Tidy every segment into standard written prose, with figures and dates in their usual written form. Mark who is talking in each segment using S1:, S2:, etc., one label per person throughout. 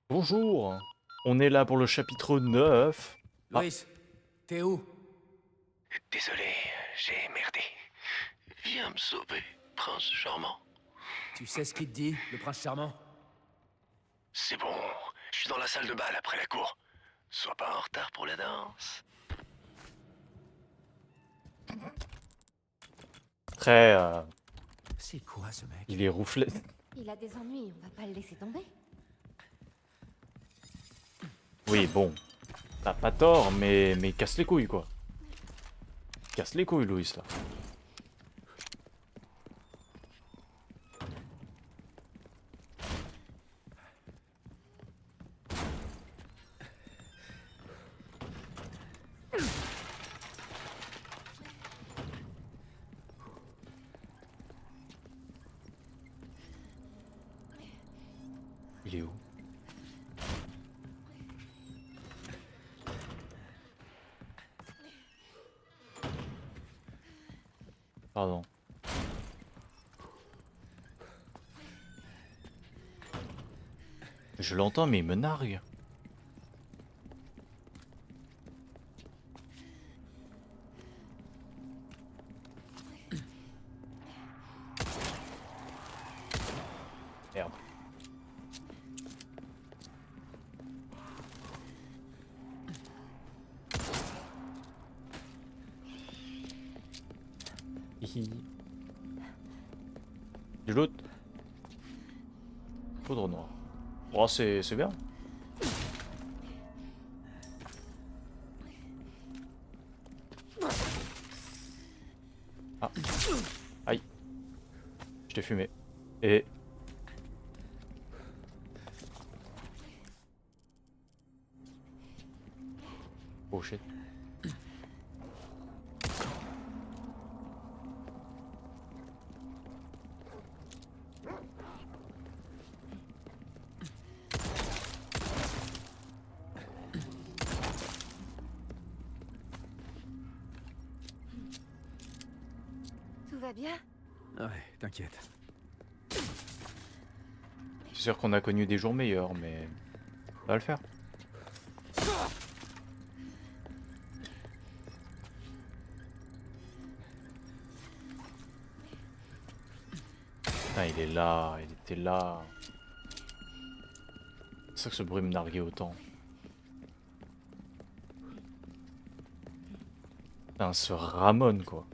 S1: Bonjour, on est là pour le chapitre 9. Ah,
S2: Loïs, t'es où?
S3: Désolé, j'ai merdé. Viens me sauver, prince charmant.
S2: Tu sais ce qu'il te dit, le prince charmant?
S3: C'est bon, je suis dans la salle de bal après la cour. Sois pas en retard pour la danse.
S1: très...
S2: C'est quoi ce mec?
S1: il est rouflé.
S4: Il a des ennuis, on va pas le laisser tomber.
S1: Oui, bon, t'as pas tort, mais casse les couilles, quoi. Casse les couilles, Louis, là. Il est où? Pardon. Je l'entends, mais il me nargue. Merde. Hihi. Du loot. Poudre noire. Oh, c'est bien. Ah. Aïe. Je t'ai fumé. Et... Oh shit.
S4: Tout va bien?
S2: Ouais, t'inquiète.
S1: C'est sûr qu'on a connu des jours meilleurs, mais... ça va le faire. Putain, il est là, il était là. C'est ça que ce bruit me narguait autant. Putain, ce Ramon, quoi.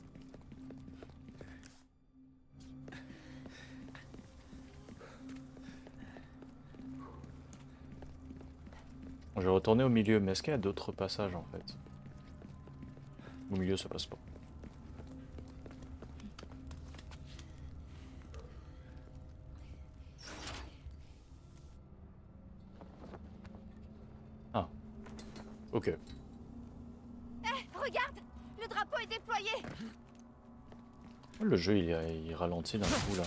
S1: Je vais retourner au milieu, mais est-ce qu'il y a d'autres passages, en fait? Au milieu, ça passe pas. Ah, ok.
S4: Regarde! Le drapeau est déployé!
S1: Le jeu, il ralentit d'un coup, là.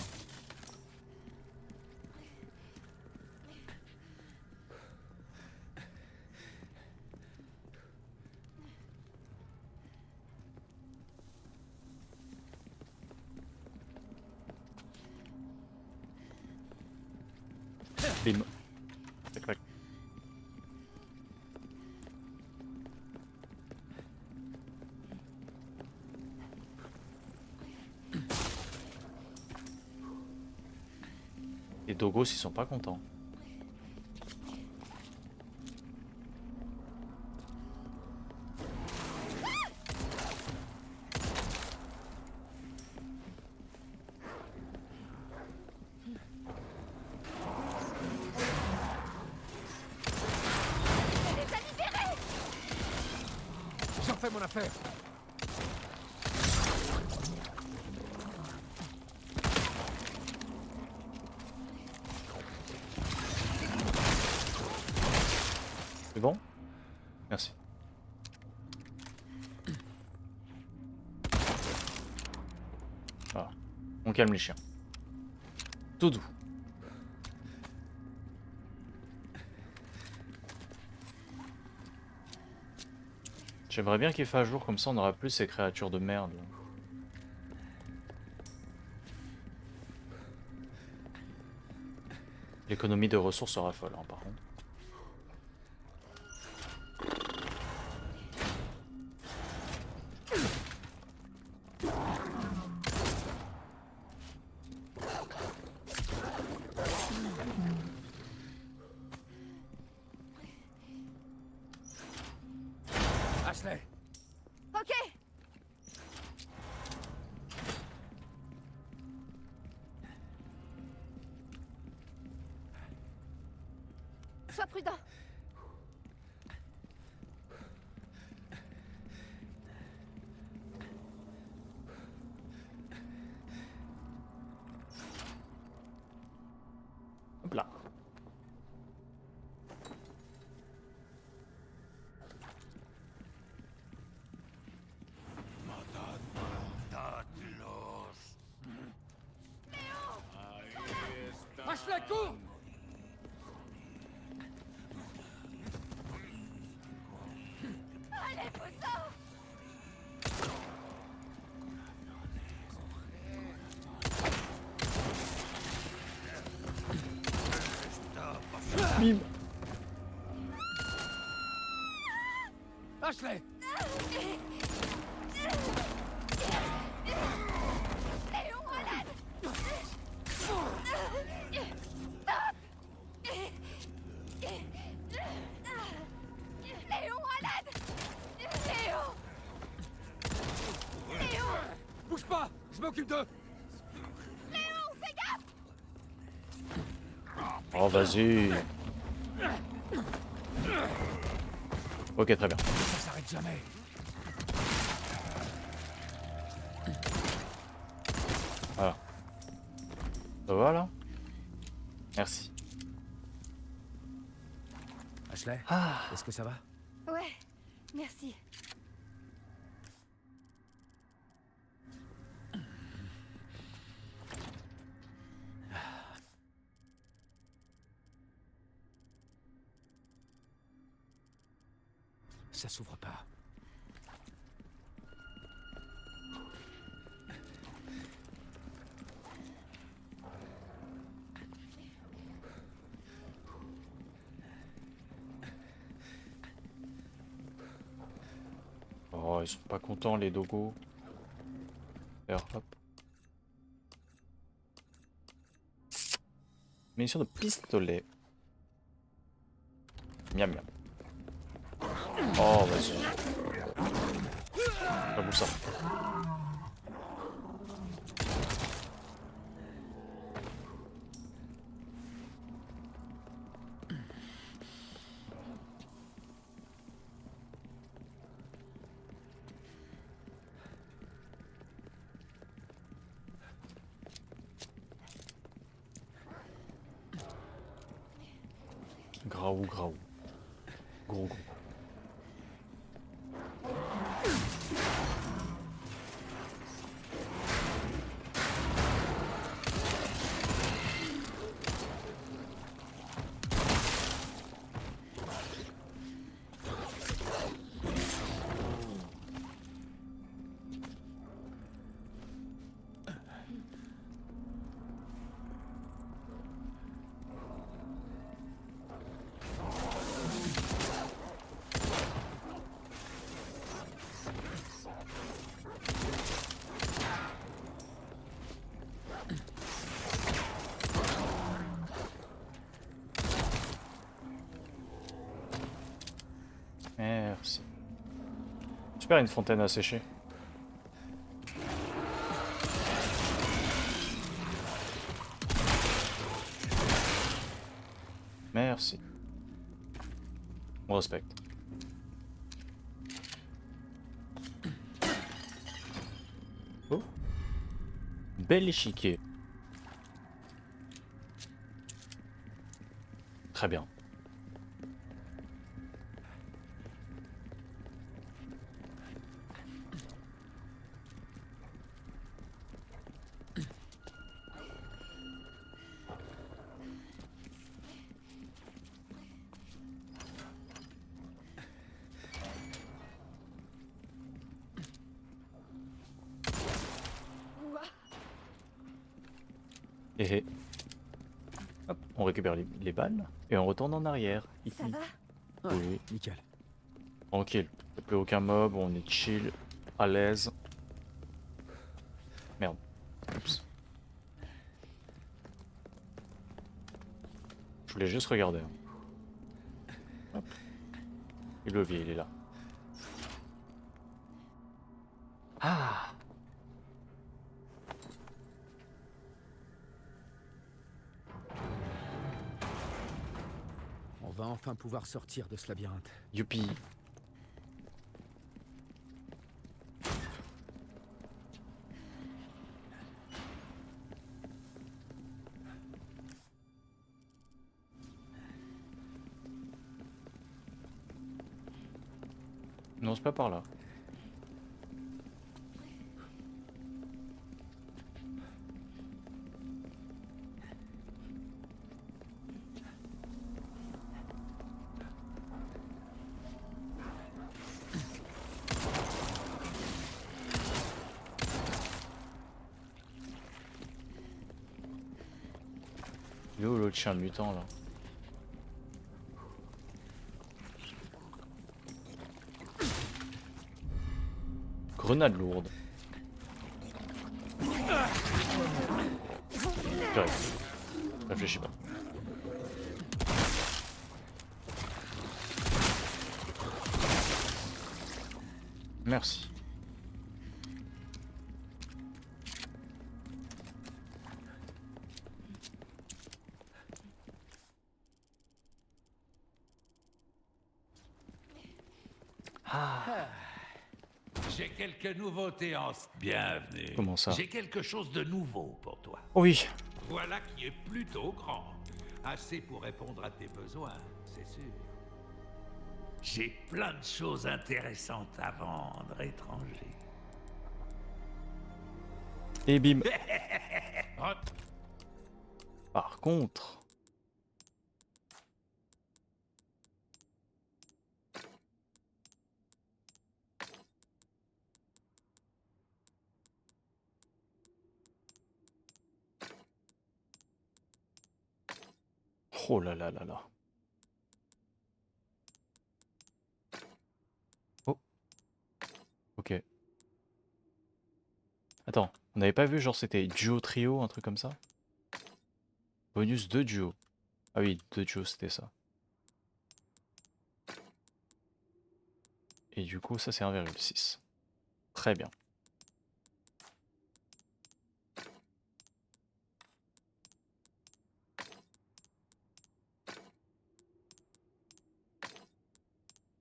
S1: Bim. Tac, tac. Les dogos, ils sont pas contents.
S2: J'en fais mon affaire!
S1: C'est bon? Merci. Voilà. On calme les chiens. Tout doux. J'aimerais bien qu'il fasse jour, comme ça on aura plus ces créatures de merde. Là. L'économie de ressources sera folle, hein, par contre.
S2: Ashley.
S4: Ok. Sois prudent.
S1: Hop là.
S2: Ashley, cours!
S4: Allez, pousse-en.
S1: Bim.
S2: Ashley!
S4: Léon, malade. Léon, malade. Léon. Léon.
S2: Bouge pas! Je m'occupe d'eux!
S4: Léon, fais gaffe.
S1: Oh, vas-y. Ok, très bien.
S2: Ça s'arrête jamais.
S1: Voilà. Ça va là? Merci.
S2: Ashley,
S1: Ah.
S2: est-ce que ça va?
S4: Ouais, merci.
S2: Ça s'ouvre pas.
S1: Oh, ils sont pas contents les dogos. Alors, hop. Munition de pistolet. Miam miam. Oh, vas-y. Pas vous ça. Graou, graou. Gros gros. Merci. Super, une fontaine à sécher. Merci. On respecte. Oh. Bel échiquier. Très bien.
S4: Ouah.
S1: Et hop, on récupère les balles et on retourne en arrière.
S4: Ça va?
S1: Oui,
S2: Nickel.
S1: tranquille. Il n'y a plus aucun mob, on est chill, à l'aise. Merde. Oups. Je voulais juste regarder. Hop. Et le levier, il est là. Ah.
S2: On va enfin pouvoir sortir de ce labyrinthe.
S1: Youpi. Non, c'est pas par là. Il est où l'autre chien mutant là? Grenade lourde. Direct. Réfléchis pas. Merci.
S5: J'ai quelques nouveautés en... Bienvenue.
S1: Comment ça?
S5: J'ai quelque chose de nouveau pour toi.
S1: Oui.
S5: Voilà qui est plutôt grand. Assez pour répondre à tes besoins, c'est sûr. J'ai plein de choses intéressantes à vendre, étranger.
S1: Et bim. Par contre... Oh là là là là. Oh. Ok. Attends, on n'avait pas vu genre c'était duo trio, un truc comme ça? Bonus de duo. Ah oui, 2 duo c'était ça. Et du coup ça c'est 1,6. Très bien.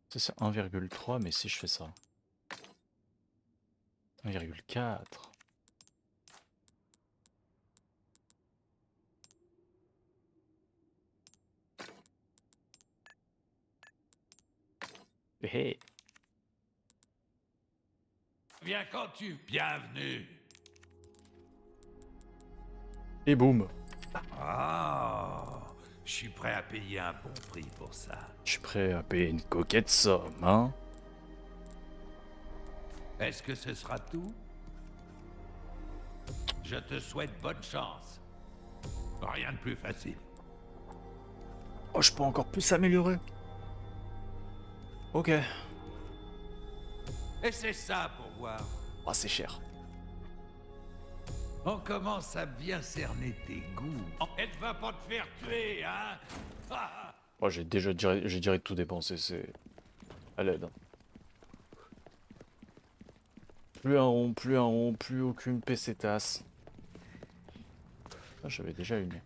S1: Ça c'est 1,3 mais si je fais ça. 1,4. Hé.
S5: Viens quand tu... Bienvenue.
S1: Et boum.
S5: Oh, je suis prêt à payer un bon prix pour ça.
S1: Je suis prêt à payer une coquette somme, hein.
S5: Est-ce que ce sera tout? Je te souhaite bonne chance. Rien de plus facile.
S1: Oh, je peux encore plus s'améliorer. Ok.
S5: Et c'est ça pour voir.
S1: Ah, c'est cher.
S5: On commence à bien cerner tes goûts. Elle ne va pas te faire tuer, hein?
S1: Oh, j'ai direct tout dépensé, c'est à l'aide. Plus un rond, plus aucune pesetas. Ah, j'avais déjà une.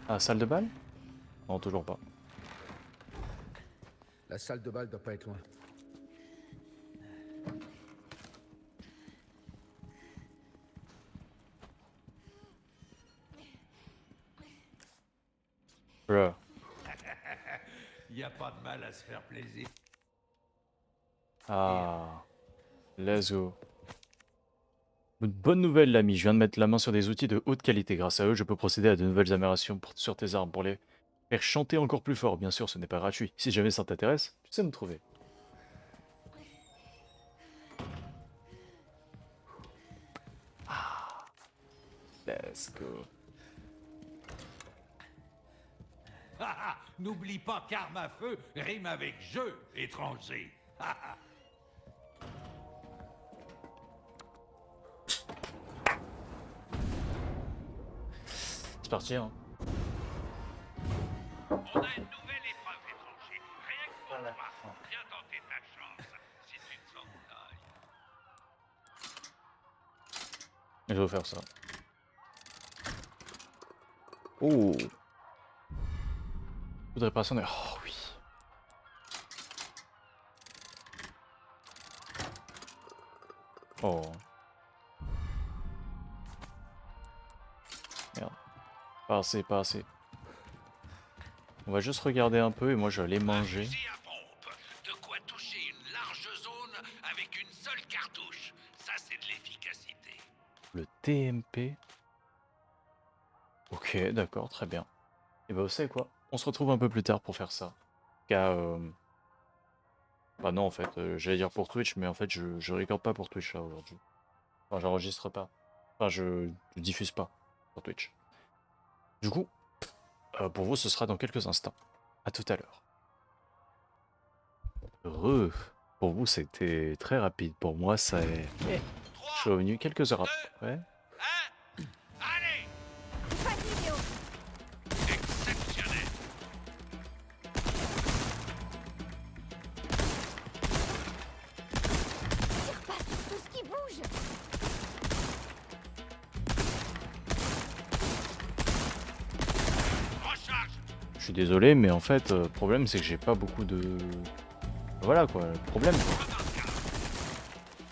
S1: Ah, salle de bal? Non, toujours pas.
S2: La salle de bal doit pas être loin.
S1: Bruh.
S5: Y a pas de mal à se faire plaisir.
S1: Ah, let's go. Une bonne nouvelle, l'ami. Je viens de mettre la main sur des outils de haute qualité. Grâce à eux, je peux procéder à de nouvelles améliorations sur tes armes pour les faire chanter encore plus fort. Bien sûr, ce n'est pas gratuit. Si jamais ça t'intéresse, tu sais me trouver. Ah, let's go.
S5: N'oublie pas qu'arme à feu rime avec jeu, étranger.
S1: C'est parti, hein.
S5: On a une nouvelle épreuve, étranger. Rien que pour toi. Viens tenter ta chance. Si tu te sens de taille.
S1: Je vais faire ça. Oh. Faudrait passer en... Oh oui. Oh. Merde. Pas assez, pas assez. On va juste regarder un peu et moi je vais aller manger.
S5: Un fusil à pompe. De quoi toucher une large zone avec une seule cartouche. Ça, c'est de l'efficacité.
S1: Le TMP. Ok, d'accord, très bien. Et bah vous savez quoi? On se retrouve un peu plus tard pour faire ça. Car... Bah non en fait, j'allais dire pour Twitch, mais en fait je regarde pas pour Twitch là aujourd'hui. Enfin j'enregistre pas. Enfin je diffuse pas sur Twitch. Du coup, pour vous ce sera dans quelques instants. À tout à l'heure. Heureux. Pour vous c'était très rapide. Pour moi ça est... Je suis revenu quelques heures après.
S5: Allez!
S4: Vas-y, Léo.
S5: Exceptionnel.
S4: Tire pas sur tout ce qui bouge.
S5: Recharge.
S1: Je suis désolé mais en fait le problème c'est que j'ai pas beaucoup de... Voilà quoi, le problème quoi.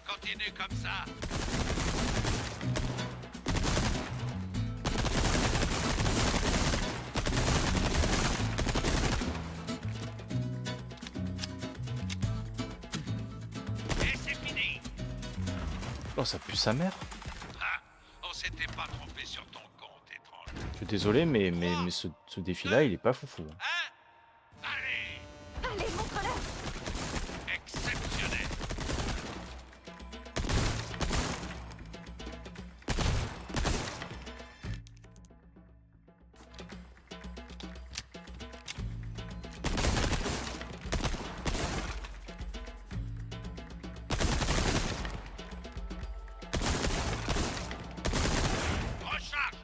S5: Continue comme ça. Et c'est fini.
S1: Oh ça pue sa mère.
S5: Ah, on s'était pas trompé sur ton compte, étrange.
S1: Je suis désolé mais ce défi là il est pas foufou.
S5: Allez!
S4: Allez, montre-le.
S5: Exceptionnel. Recharge.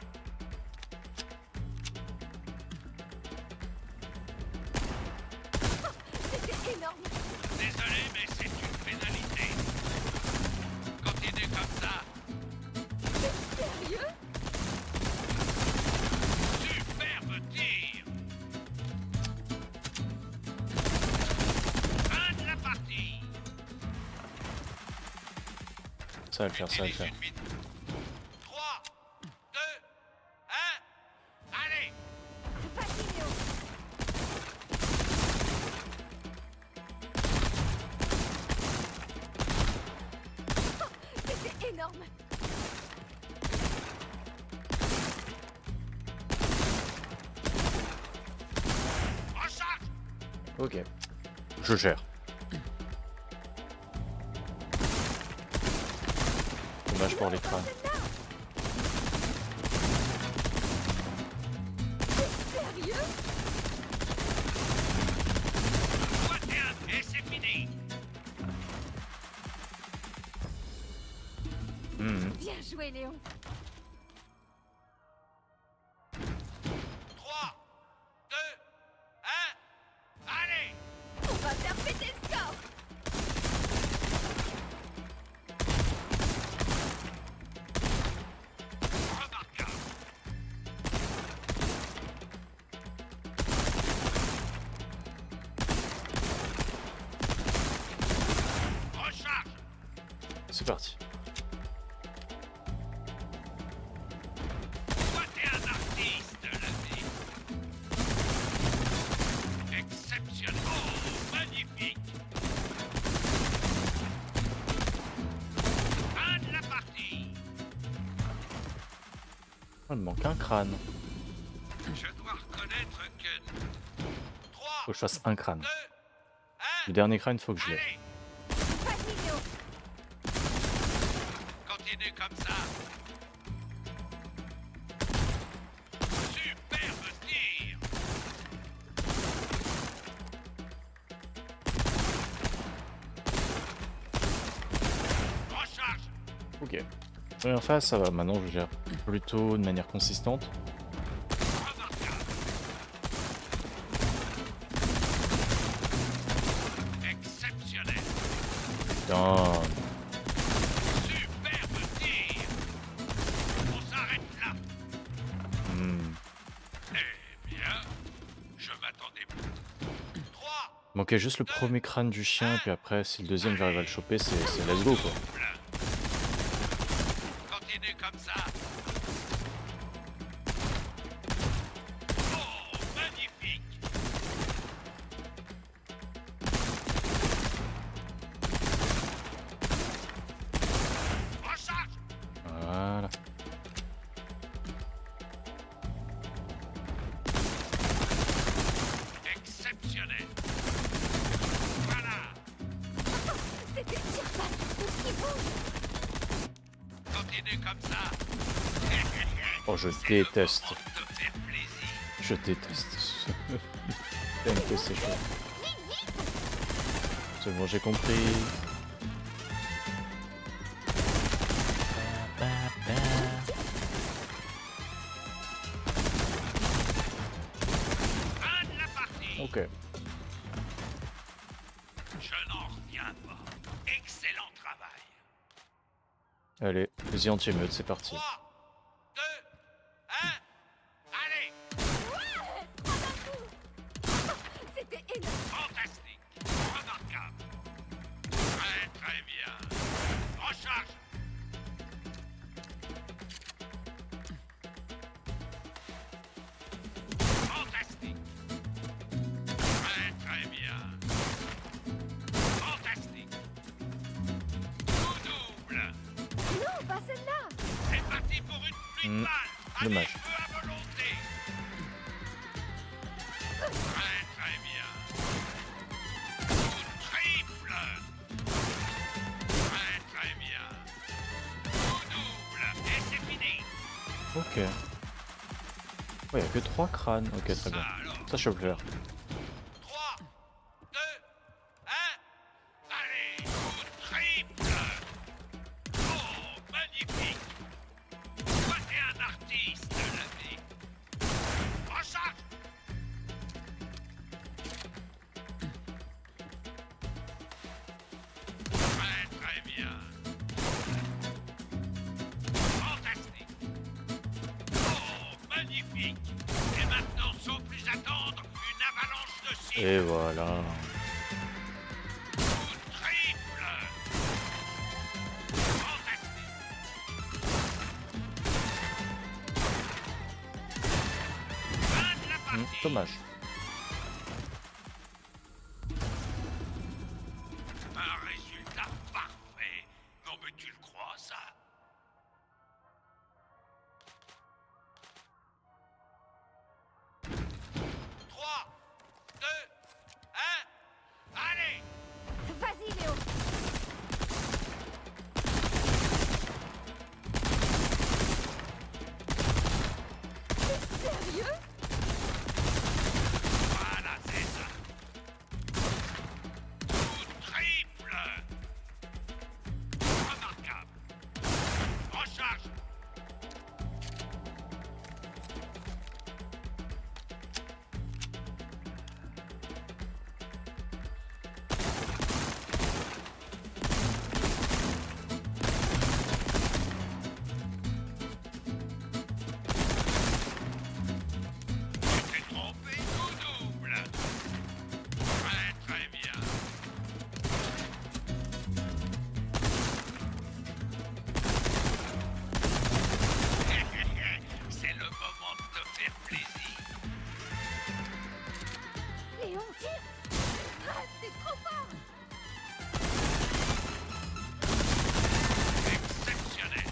S4: C'était énorme.
S5: Désolé, mais c'est une pénalité. Continue comme ça.
S4: Sérieux?
S5: Superbe tir. Fin de la partie.
S1: Ça va le faire, ça va le
S5: Utilise
S1: faire.
S5: une minute. 3, 2, 1. Allez!
S4: Vas-y, Léo. C'était énorme.
S5: Recharge!
S1: Ok. Je gère. Dommage pour les crânes.
S4: Sérieux?
S5: 21, et c'est fini.
S4: Bien joué, Léon.
S5: 3, 2, 1. Allez!
S4: On va faire péter le score.
S5: Remarquable. Recharge!
S1: C'est parti.
S5: Toi, t'es un artiste, la vie. Exceptionnel. Oh, magnifique. Fin de la partie.
S1: Oh, il me manque un crâne.
S5: Je dois reconnaître que... 3,
S1: Faut que je fasse un crâne.
S5: 2,
S1: Le
S5: 1.
S1: dernier crâne, faut que je l'ai.
S5: Allez!
S4: Vas-y, Léo.
S5: Continue comme ça. Superbe tir. Recharge.
S1: Ok. Première phase, ça va. Maintenant, je gère plutôt de manière consistante. Putain.
S5: Superbe tir. On s'arrête là.
S1: Hmm.
S5: Eh bien, je m'attendais plus. 3,
S1: Manquait juste le premier crâne du chien, et puis après, si le deuxième j'arrive à le choper, c'est let's go quoi.
S5: continue comme ça. Oh, magnifique. Recharge.
S1: Voilà.
S5: Exceptionnel. Voilà.
S4: C'était tire-passe, tout ce qui bouge.
S5: Continue comme ça.
S1: Oh, je déteste.
S5: Moment de te faire plaisir.
S1: Je déteste. TNT, c'est chaud. C'est bon, j'ai compris.
S5: Fin de la partie.
S1: Ok.
S5: Je n'en reviens pas. Excellent travail.
S1: Allez, fusil anti-émeute, c'est parti.
S5: 3, 2, 1. Allez.
S4: C'était énorme.
S5: Fantastique. Remarquable. Très très bien. Recharge. Fantastique. Très très bien. Fantastique. Tout double.
S4: Non, pas celle-là.
S5: C'est parti pour une pluie de balles. Allez,
S1: dommage.
S5: feu à volonté. Très très bien. Coup triple. Très très bien. Coup double. Et c'est fini.
S1: Ok. Ouais, y'a que 3 crânes. Ok, très
S5: Ça
S1: bien.
S5: alors.
S1: Ça, je peux le faire.
S5: 3, 2, 1. Allez, coup triple. Oh, magnifique. Toi, t'es un artiste, l'ami. Recharge. Très très bien. Fantastique. Oh, magnifique. Et maintenant, sans plus attendre, une avalanche de cibles.
S1: Et voilà.
S5: Coup triple. Fantastique. Fin de la partie.
S1: Dommage.
S5: Un résultat parfait. Non mais tu le crois ça? Trois, 2, 1. Allez.
S4: Vas-y, Léo. T'es sérieux?
S5: Voilà, c'est ça. Coup triple. Remarquable. Recharge. Tu t'es trompé, coup double. Très très bien. C'est le moment de te faire plaisir.
S4: Léon, tire. Ah, c'est trop fort.
S5: Exceptionnel.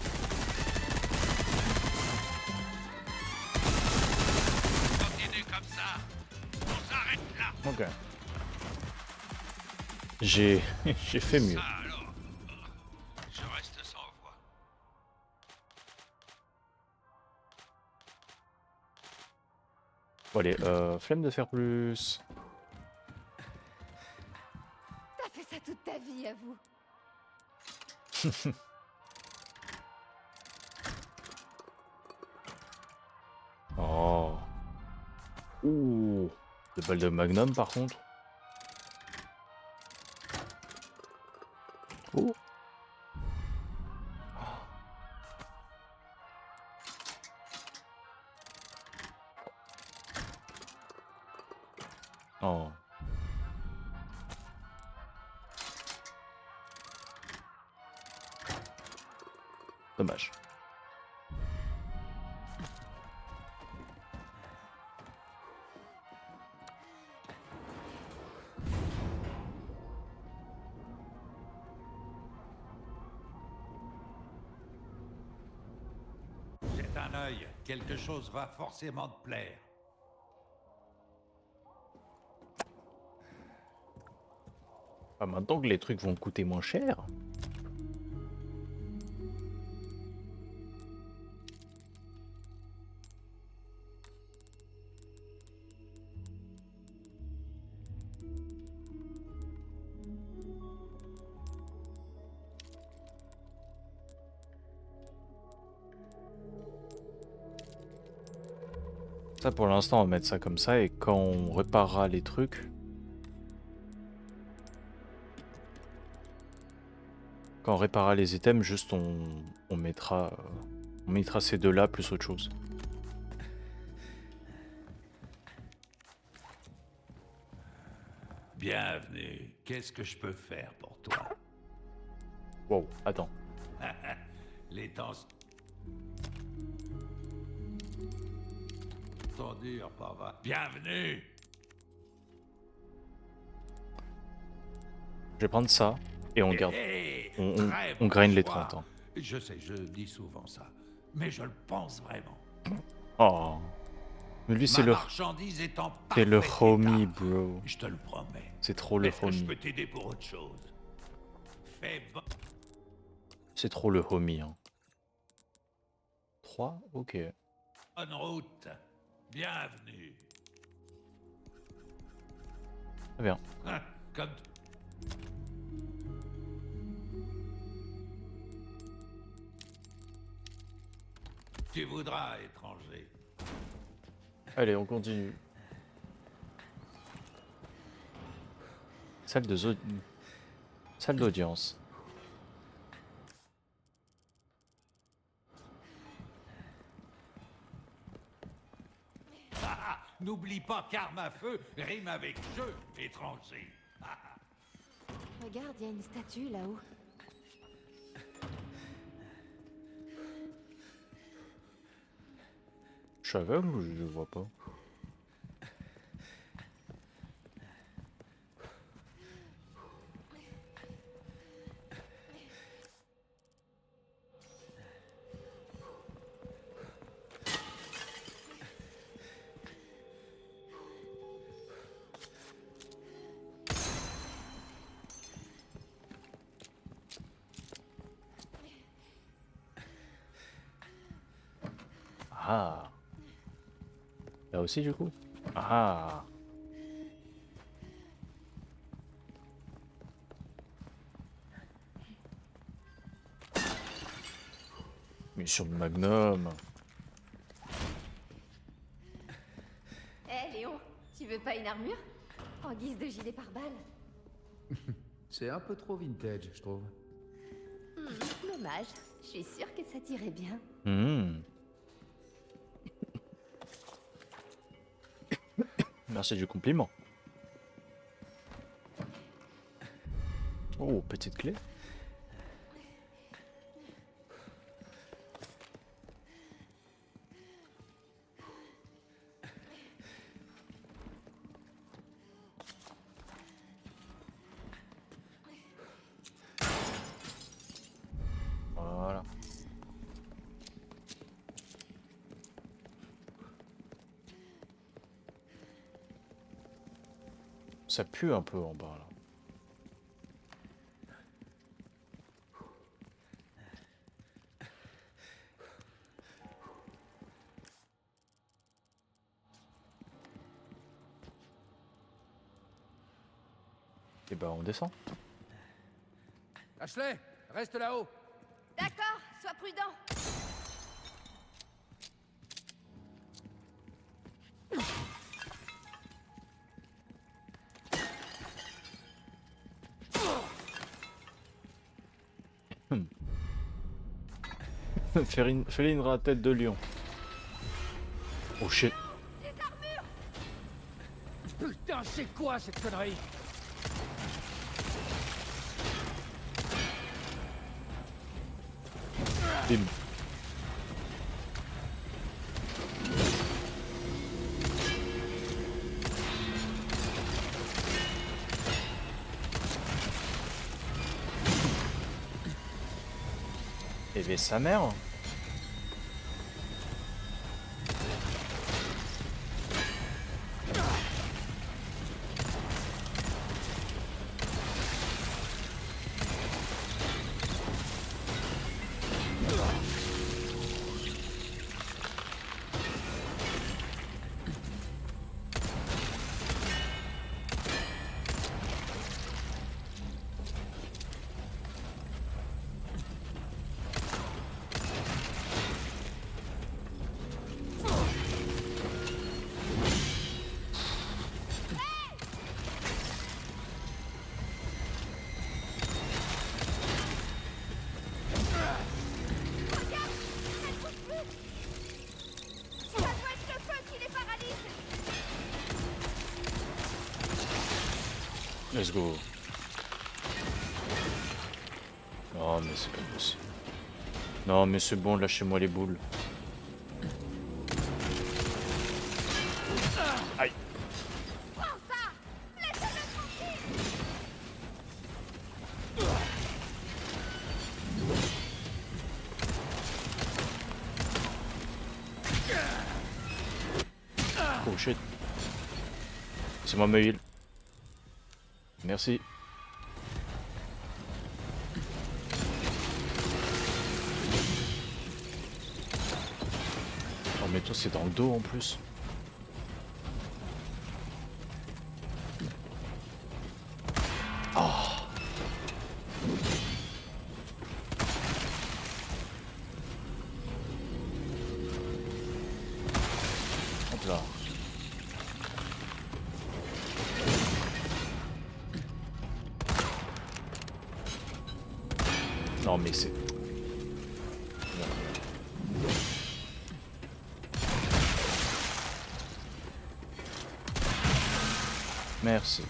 S5: Continue comme ça. On s'arrête là.
S1: Ok. J'ai j'ai fait mieux.
S5: Ça alors. Je reste sans voix.
S1: Bon allez, flemme de faire plus.
S4: T'as fait ça toute ta vie, avoue.
S1: Oh. Ouh. Des balles de magnum par contre. Oh. Oh. Dommage.
S5: Jette un œil, quelque chose va forcément te plaire.
S1: Ah, maintenant que les trucs vont coûter moins cher. Ça pour l'instant on va mettre ça comme ça et quand on réparera les trucs. Quand on réparera les items, juste on mettra ces deux-là plus autre chose.
S5: Bienvenue. Qu'est-ce que je peux faire pour toi?
S1: Wow, attends.
S5: Les temps sont durs, pas vrai? Bienvenue.
S1: Je vais prendre ça et on garde.
S5: Hé,
S1: On
S5: très bon
S1: grind les
S5: choix.
S1: 30 ans.
S5: Je sais, je dis souvent ça, mais je le pense vraiment.
S1: Oh. Mais lui c'est
S5: Ma
S1: le
S5: marchandise est en
S1: c'est le
S5: parfait
S1: homie,
S5: état.
S1: bro.
S5: Je te le promets.
S1: C'est trop le
S5: Est-ce que je
S1: homie.
S5: peux t'aider pour autre chose? Fais
S1: C'est trop le homie. Hein. 3? Ok.
S5: bonne route. Bienvenue.
S1: Très bien.
S5: Hein, comme tu voudras, étranger.
S1: Allez, on continue. Salle de salle d'audience.
S5: N'oublie pas qu'arme à feu rime avec jeu, étranger.
S4: Regarde, il y a une statue là-haut.
S1: Je suis aveugle ou je vois pas? Ah. Là aussi du coup? Ah. Mission de Magnum.
S4: Hé Léon, tu veux pas une armure? En guise de gilet pare-balles?
S2: C'est un peu trop vintage, je trouve.
S4: Dommage, je suis sûre que ça t'irait bien.
S1: Hmm. Merci du compliment. Oh, petite clé. Voilà. Ça pue un peu en bas là. Et bah on descend.
S2: Ashley, reste là-haut.
S4: D'accord, sois prudent.
S1: Félinera à tête de lion. Oh shit.
S2: Putain, c'est quoi cette connerie?
S1: Bim. Et ben sa mère.
S4: Ça doit être le feu qui les paralyse.
S1: Let's go. Non mais c'est pas possible. Non mais c'est bon, lâchez-moi les boules. Aïe.
S4: Prends ça. Laissez-le tranquille.
S1: Oh shit. C'est moi ma heal. Merci. Oh mais toi c'est dans le dos en plus. Oh. Hop là. Non mais c'est... Merci.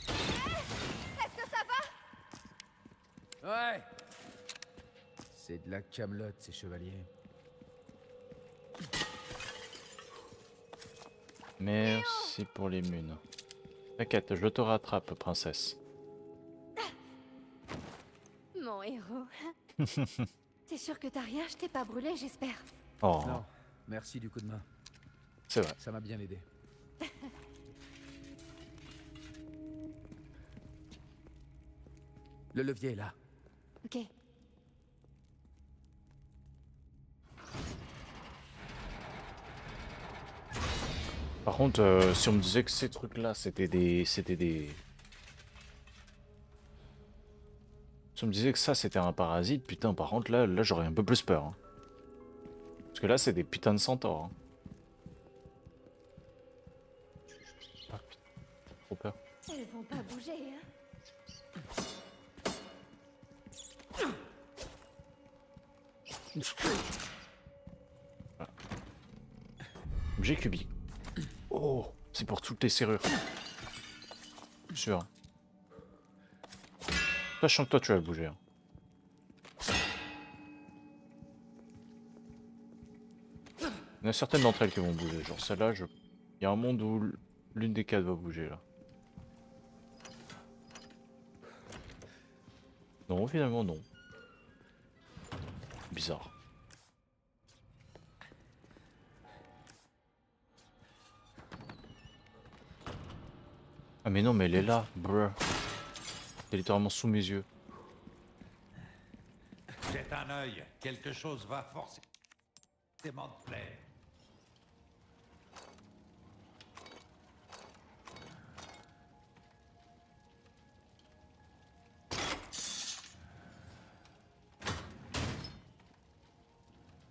S4: Est-ce que ça va?
S2: Ouais. C'est de la camelote, ces chevaliers.
S1: Merci pour les munes. T'inquiète, je te rattrape, princesse.
S4: Mon héros. T'es sûr que t'as rien? Je t'ai pas brûlé, j'espère.
S1: Oh,
S2: Non, merci du coup de main.
S1: c'est vrai.
S2: Ça m'a bien aidé. Le levier est là.
S4: Ok.
S1: Par contre, si on me disait que ces trucs-là, c'était des... Si on me disait que ça, c'était un parasite, putain, par contre, là j'aurais un peu plus peur. Hein. Parce que là, c'est des putains de centaures. Hein. Ah, putain, trop peur.
S4: Elles vont pas bouger, hein.
S1: Voilà. Objet cubique. Oh, c'est pour toutes les serrures. Sûr. Sachant que toi, tu vas bouger. Hein. Il y en a certaines d'entre elles qui vont bouger. Genre celle-là, il y a un monde où l'une des quatre va bouger là. Non, finalement non. Bizarre. Ah mais non, mais elle est là, bruh. Elle est littéralement sous mes yeux.
S5: Jette un œil, quelque chose va forcément te plaire.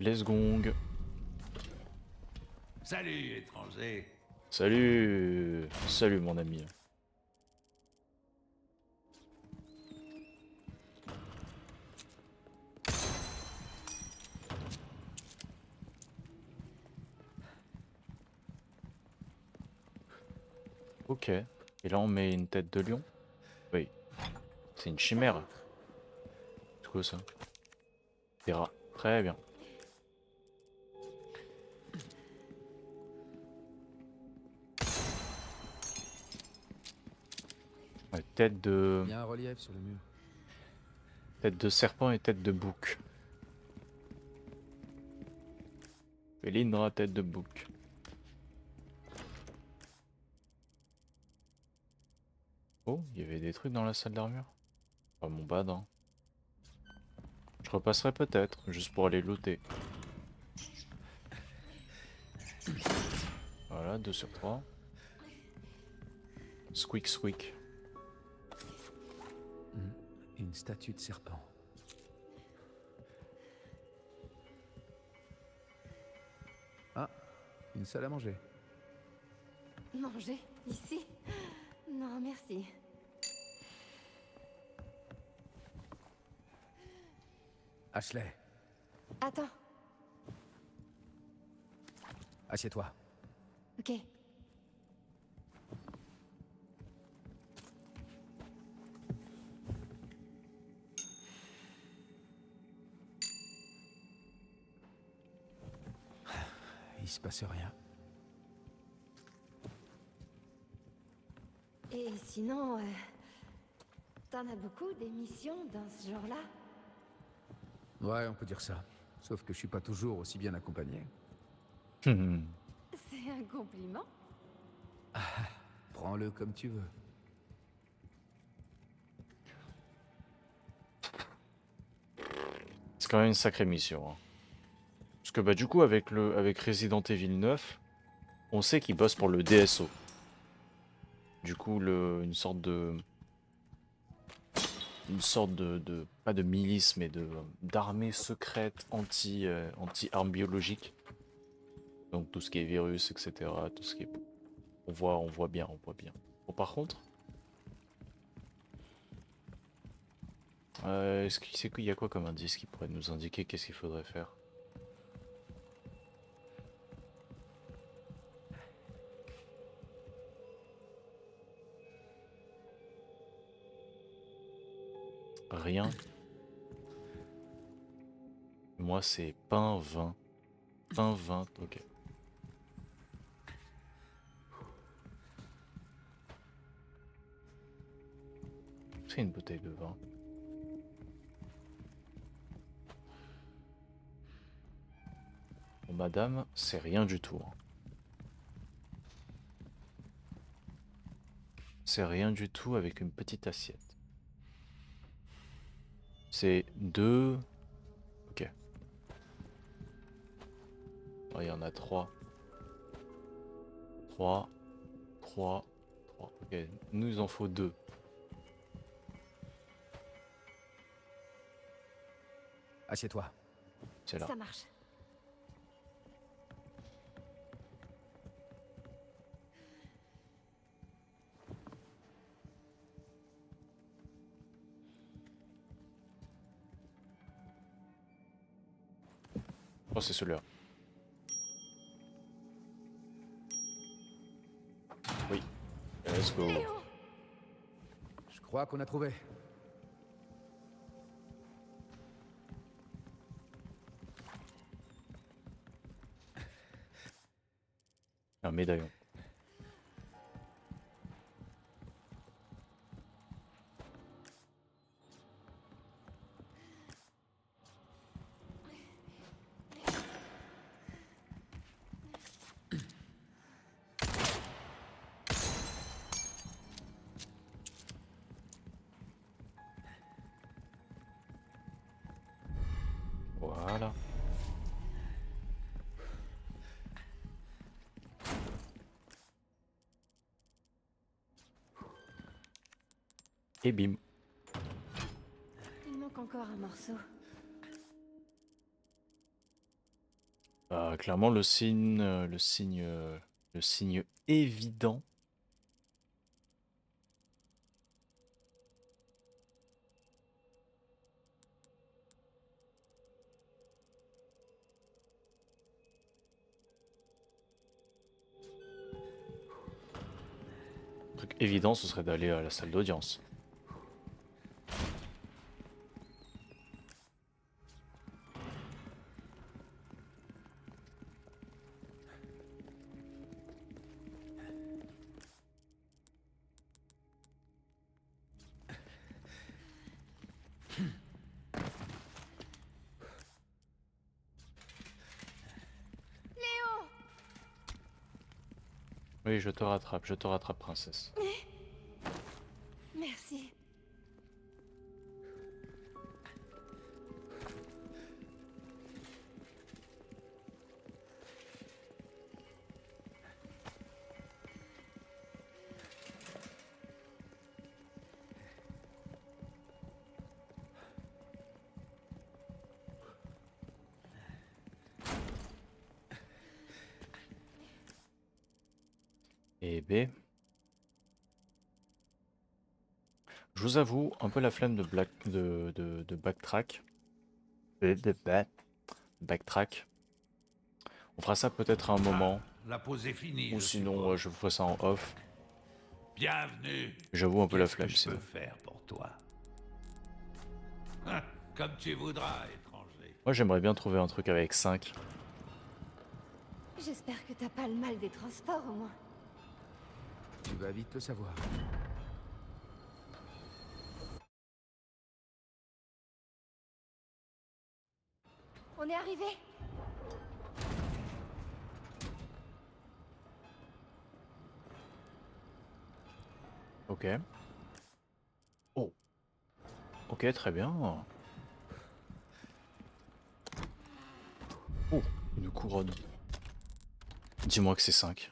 S1: Les gong.
S5: Salut, étranger.
S1: Salut. Salut mon ami. Ok. Et là, on met une tête de lion. Oui. C'est une chimère. C'est quoi ça? Des rats. Très bien. Ouais,
S2: Il y a un relief sur le mur.
S1: tête de serpent et tête de bouc. Felindra, tête de bouc. Oh, il y avait des trucs dans la salle d'armure. Pas mon bad, hein. Je repasserai peut-être, juste pour aller looter. Voilà, 2 sur 3. Squeak squeak.
S2: Une statue de serpent. Ah, une salle à manger.
S4: Manger ici? Non, merci.
S2: Ashley,
S4: Attends.
S2: assieds-toi.
S4: Ok.
S2: Il se passe rien.
S4: Et sinon, t'en as beaucoup des missions dans ce genre-là?
S2: Ouais, on peut dire ça. Sauf que je suis pas toujours aussi bien accompagné.
S4: C'est un compliment?
S2: Prends-le comme tu veux.
S1: C'est quand même une sacrée mission, hein. Parce que bah du coup avec Resident Evil 9, on sait qu'il bosse pour le DSO. Du coup une sorte de pas de milice mais de d'armée secrète anti armes biologiques. Donc tout ce qui est virus, etc. Tout ce qui est on voit bien. Bon, par contre, est-ce qu'il y a quoi comme indice qui pourrait nous indiquer qu'est-ce qu'il faudrait faire? Rien. Moi, c'est pain, vin. Pain, vin, ok. C'est une bouteille de vin. Bon, madame, c'est rien du tout, hein. C'est rien du tout avec une petite assiette. C'est deux... Ok. Oh, il y en a trois. Trois. Trois. Trois. Ok. Nous, il en faut deux.
S2: Assieds-toi.
S1: C'est là.
S4: Ça marche.
S1: Oh, c'est celui-là. Oui. Let's go.
S4: Léon!
S2: Je crois qu'on a trouvé.
S1: Un médaillon. Voilà. Et bim.
S4: Il manque encore un morceau.
S1: Clairement, le signe évident. truc évident, ce serait d'aller à la salle d'audience. Oui, je te rattrape, princesse.
S4: Merci.
S1: Et B. Je vous avoue, un peu la flemme de backtrack. Backtrack. On fera ça peut-être à un moment,
S5: La pause est finie,
S1: ou
S5: je
S1: sinon
S5: suppose.
S1: je vous ferai ça en off.
S5: Bienvenue.
S1: J'avoue un peu la
S5: Qu'est-ce que
S1: flemme
S5: je
S1: sinon.
S5: peux faire pour toi? Comme tu voudras, étranger.
S1: Moi j'aimerais bien trouver un truc avec 5.
S4: J'espère que t'as pas le mal des transports au moins.
S2: Tu vas vite le savoir.
S4: On est arrivé.
S1: Ok. Oh. Ok, très bien. Oh, une couronne. Dis-moi que c'est 5.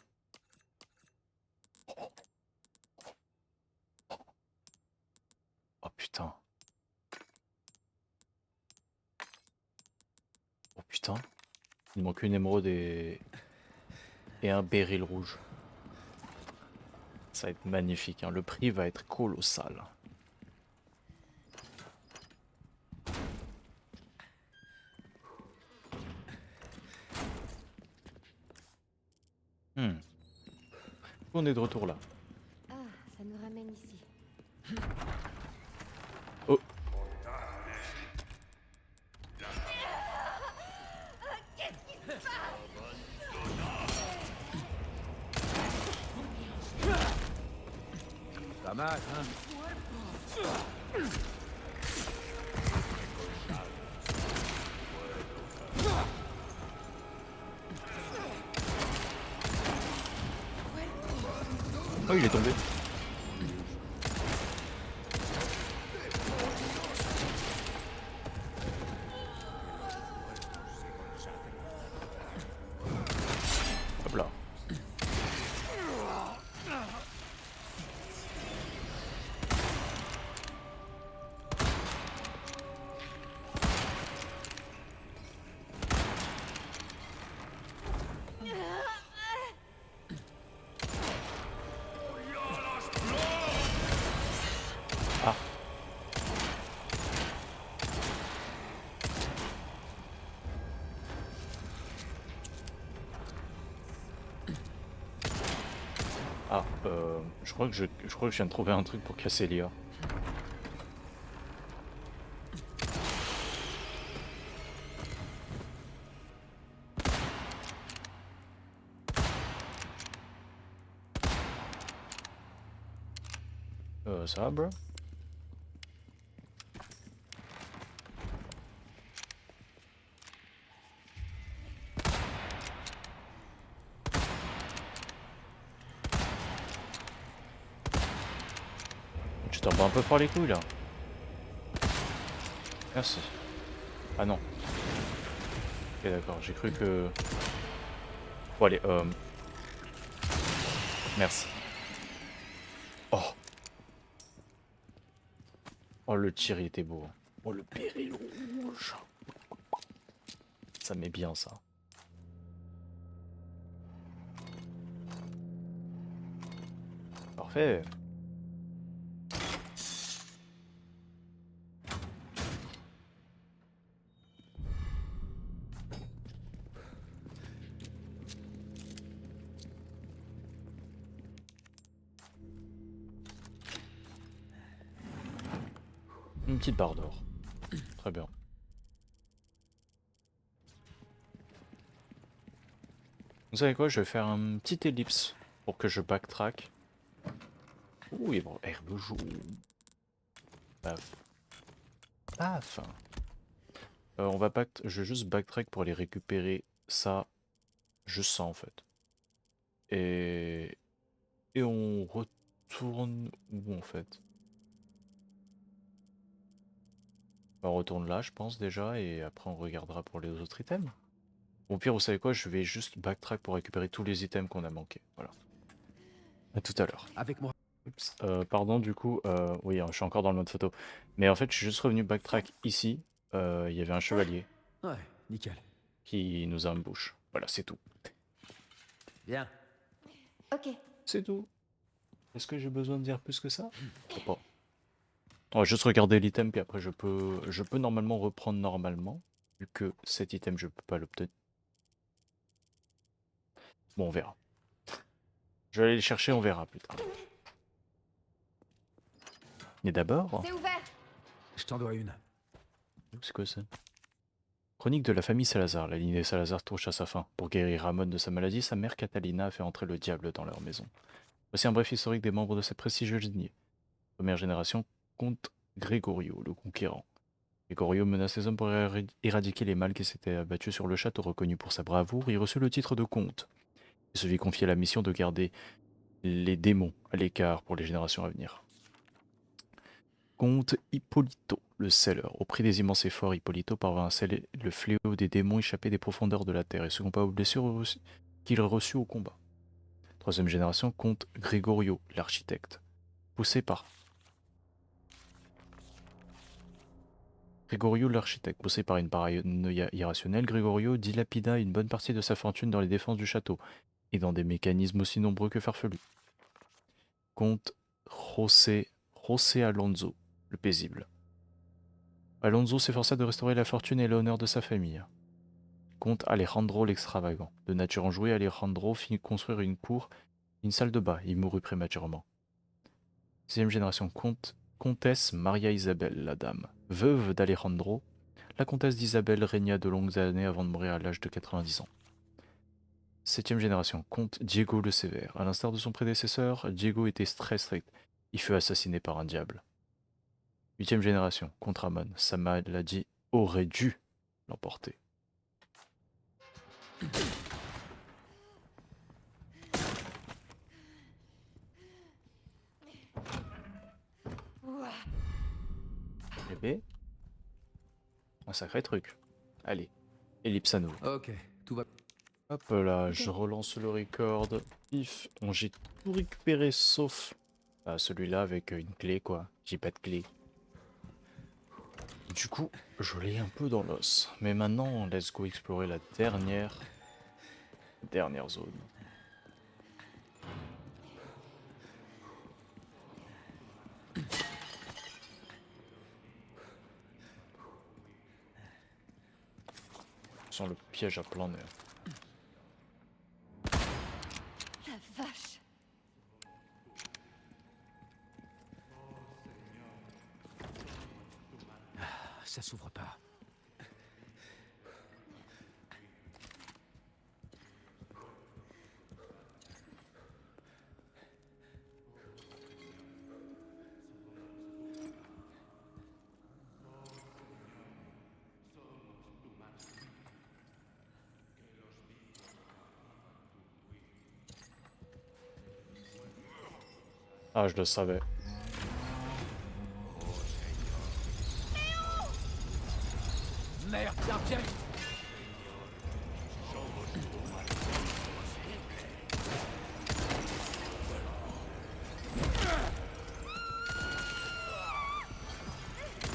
S1: Oh putain. Oh putain. Il manque une émeraude et un béryl rouge. Ça va être magnifique, hein. Le prix va être colossal. On est de retour là.
S4: Ah, ça nous ramène ici.
S1: Oh.
S2: Pas mal, hein?
S1: Oh, il est tombé. Hop là. Ah. Ah, je crois que je viens de trouver un truc pour casser l'IA. Ça va, bro? Tu t'en bats un peu fort les couilles là. Merci. Ah non. Ok d'accord, j'ai cru que... Bon allez, merci. Oh. Oh le tir il était beau. Oh le péril rouge. Ça met bien ça. Parfait. Une petite barre d'or. Très bien. Vous savez quoi, je vais faire un petit ellipse pour que je backtrack. Ouh, bon, herbe jaune. Paf. Paf. Je vais juste backtrack pour aller récupérer ça. Juste ça en fait. Et... Et on retourne où en fait? On retourne là, je pense déjà, et après on regardera pour les autres items. Au pire, vous savez quoi, je vais juste backtrack pour récupérer tous les items qu'on a manqués. Voilà. À tout à l'heure.
S2: Avec moi.
S1: Oups. Pardon, du coup, oui, hein, je suis encore dans le mode photo. Mais en fait, je suis juste revenu backtrack ici. Il y avait un chevalier
S2: Ouais, nickel.
S1: qui nous embouche. Voilà, c'est tout.
S2: Bien.
S4: Ok.
S1: C'est tout. Est-ce que j'ai besoin de dire plus que ça? Je sais pas. On va juste regarder l'item, puis après je peux normalement reprendre normalement, vu que cet item je peux pas l'obtenir. Bon, on verra. Je vais aller le chercher, on verra plus tard. Et d'abord,
S4: C'est ouvert.
S2: Je t'en dois une.
S1: c'est quoi ça? Chronique de la famille Salazar. La lignée Salazar touche à sa fin. Pour guérir Ramon de sa maladie, sa mère Catalina a fait entrer le diable dans leur maison. Voici un bref historique des membres de cette prestigieuse lignée. Première génération, comte Gregorio, le conquérant. Gregorio mena ses hommes pour éradiquer les mâles qui s'étaient abattus sur le château. Reconnu pour sa bravoure, il reçut le titre de comte. Il se vit confier la mission de garder les démons à l'écart pour les générations à venir. Comte Hippolito, le scelleur. Au prix des immenses efforts, Hippolito parvint à sceller le fléau des démons échappés des profondeurs de la terre et se compa aux blessures qu'il reçut au combat. Troisième génération, comte Gregorio, l'architecte. Poussé par Gregorio l'architecte, poussé par une paranoïa irrationnelle, Gregorio dilapida une bonne partie de sa fortune dans les défenses du château, et dans des mécanismes aussi nombreux que farfelus. Comte José Alonso, le paisible. Alonso s'efforça de restaurer la fortune et l'honneur de sa famille. Comte Alejandro l'extravagant. De nature enjouée, Alejandro fit construire une cour, une salle de bas, et mourut prématurément. Sixième génération, comtesse Maria Isabel, la dame. Veuve d'Alejandro, la comtesse d'Isabelle régna de longues années avant de mourir à l'âge de 90 ans. Septième génération, comte Diego le Sévère. À l'instar de son prédécesseur, Diego était très strict. Il fut assassiné par un diable. Huitième génération, comte Ramon. Sa maladie aurait dû l'emporter. Bébé, un sacré truc. Allez, ellipse à nouveau.
S2: Ok, tout va.
S1: Hop là, je relance le record. Pif, bon, j'ai tout récupéré sauf celui-là avec une clé quoi. J'ai pas de clé. Du coup, je l'ai un peu dans l'os. Mais maintenant, let's go explorer la dernière zone. Sans le piège à plein nez.
S4: La vache.
S2: Ça s'ouvre pas.
S1: Ah, je le savais.
S2: Merde, tiens, tiens.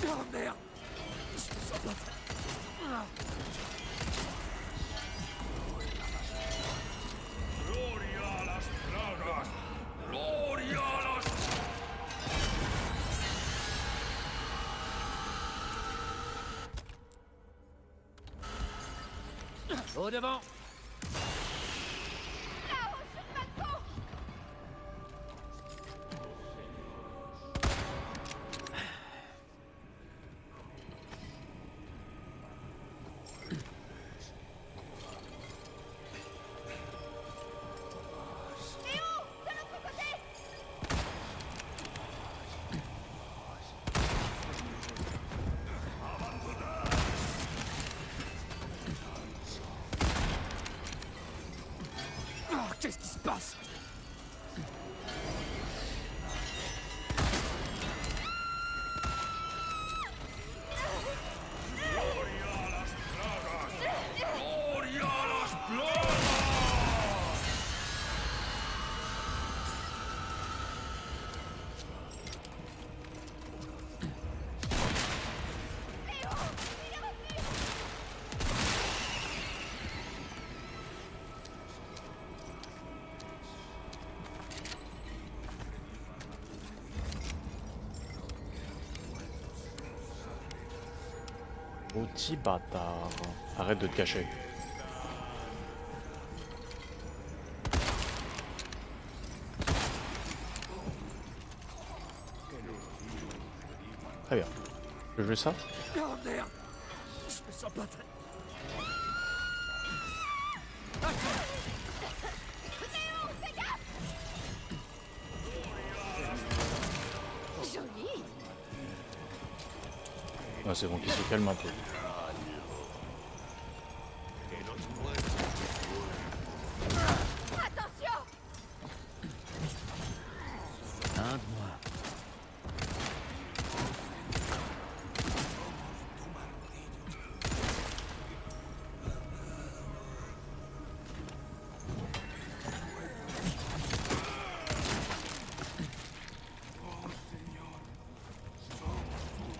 S2: Oh merde. Au devant.
S1: Petit bâtard. Arrête de te cacher. Très bien. Je veux ça?
S2: Oh merde! Je me sens pas très...
S4: Joli.
S1: Ah, c'est bon, qu'il se calme un peu.
S4: Attention.
S2: Un de moi.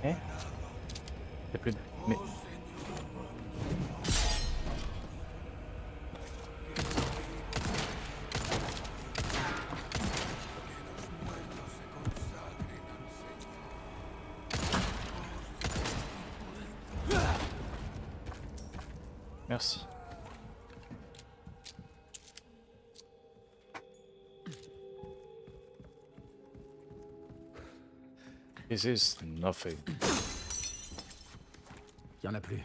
S1: Eh? Y'a plus de... Mais... Merci. This is nothing.
S2: Y en a plus.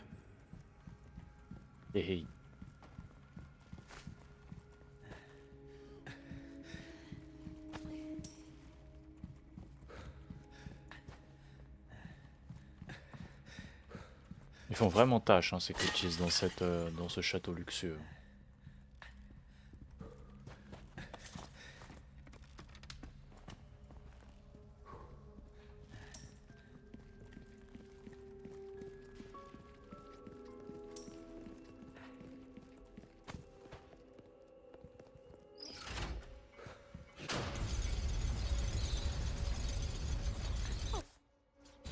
S1: Hey, hey. Ils font vraiment tâche, hein, ces cultistes dans dans ce château luxueux.